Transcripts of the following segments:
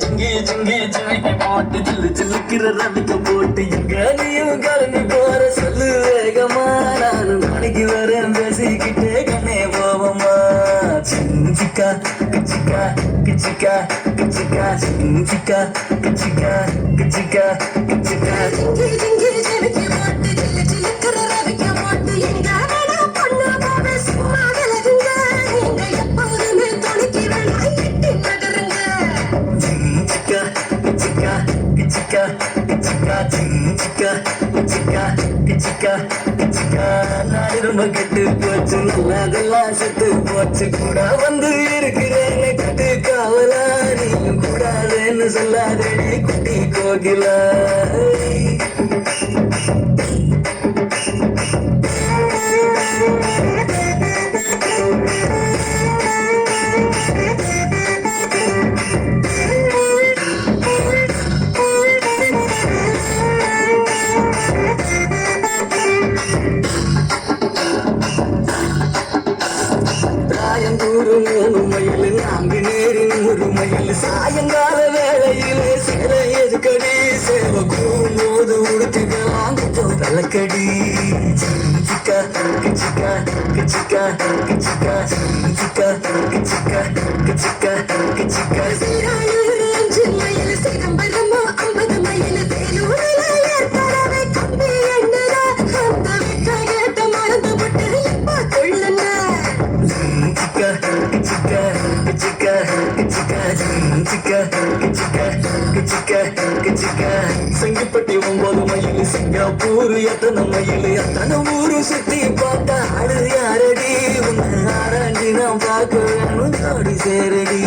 ஜிங்கி ஜிங்கி ஜிமிக்கி போட்டு சில்லு சில்லுக்கிற ரவிக்க போட்டு எங்க நீயும் கலனி போற சொல்லு வேகமா நானும் நாளைக்கு வரேன் பேசிக்கிட்டே கண்ணே போவமா சிஞ்சிக்கா கிச்சிக்கா கிச்சிக்கா கிச்சிக்கா சிஞ்சிக்கா கிச்சிக்கா கிச்சிக்கா கிச்சிக்கா ஜிங்கி ஜிங்கி ஜிமிக்கி போட்டு சில்லு சில்லுக்கிற ரவிக்க போட்டு எங்க வேணா பொண்ணு போவே சும்மா விலகுங்க நீங்க எப்போதுமே துணிக்கி வேணா எட்டி நகருங்க Chicka, chicka, chicka, chicka, chicka, chicka, chicka, chicka. நானும் கட்டு போச்சு நல்லதெல்லாம் செத்து போச்சு கூட வந்து இருக்கிறேன்னு கட்டு காவலா நீயும் கூடாதுன்னு சொல்லாதடி குட்டி கோகிலா சாயந்தூரு 3 மைல் நான்கு நேரி 100 மைல் சாயங்கால வேளையிலே சேர எதுக்கடி சேவ கூமோது உடுத்துக்கலாம் வெள்ளக்கடி சிக்கா கிச்சிக்கா கிச்சிக்கா கிச்சிக்கா சிக்கா கிச்சிக்கா கிச்சிக்கா கிச்சிக்கா 5 மைல் சிதம்பரமா 50 மைல் வேலூரில் ஏற்படவே கம்பி எண்ணதா அந்த விட்ட கேட்ட மறந்து விட்டு எப்பா கொள்ளுங்க Chicka, chicka, chicka, chicka, chicka, chicka, chicka, chicka. சங்கிப்பட்டி 9 mile Singapore எத்தனை மைல் அத்தனை ஊரு சுத்தி பார்த்தா ஆடு யாரடி உன்னை ஆராய்ச்சி நான் பார்க்க வேணும் நாடி சேரடி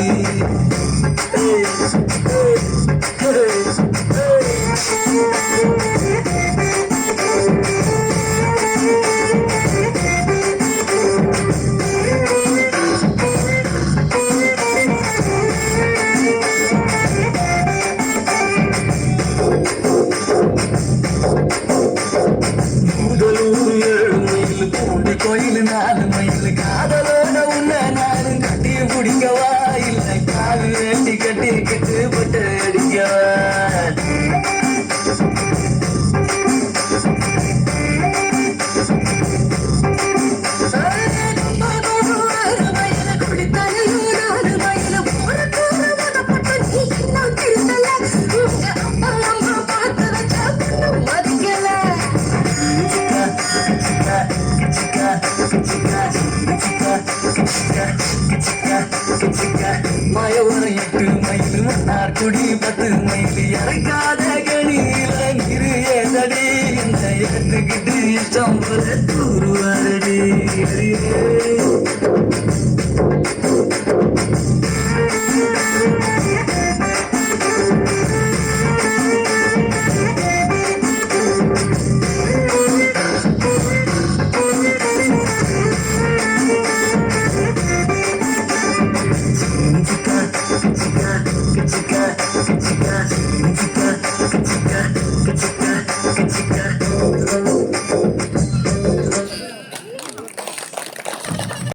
கோயில் 4 மைல் காதலோட உன்னை நானும் கட்டி பிடிக்கவா இல்லை காது வேண்டி கட்டி கட்டு போட்டு அடிக்கவா மயவரம் 8 மைல் மன்னார்குடி 10 மைல் இறக்காத கணியில நீரு ஏதடி என்ன எடுத்துக்கிட்டு இஷ்டம் போல தூருவாரடி